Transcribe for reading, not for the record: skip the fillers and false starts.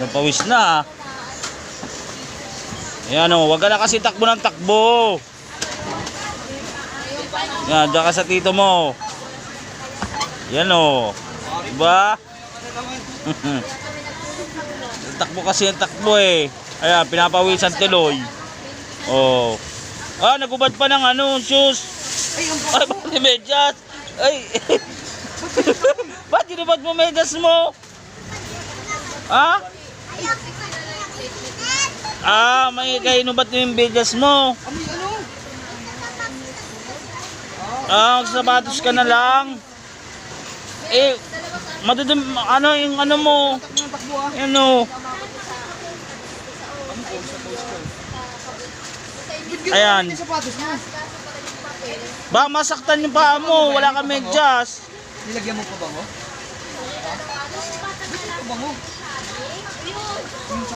Pawis na. Ayan o, wag ka na kasi takbo ng takbo. Yan, dyan ka sa tito mo. Yan o. Diba? Takbo kasi yung takbo eh. Ayan, pinapawisan tuloy. Oh. Ah, nagubad pa ng ano, shoes. Ay, bakit yung medyas? Ay. Ba't ginubad mo medyas mo? Ha? Ah, may kainubat mo yung medyas mo. Ah, sapatos ka na lang. Eh, madudum, ano yung ano mo? Ano? Ayan. Ba, masaktan yung paa mo. Wala ka medyas. Nilagyan mo pa ba mo? Bango?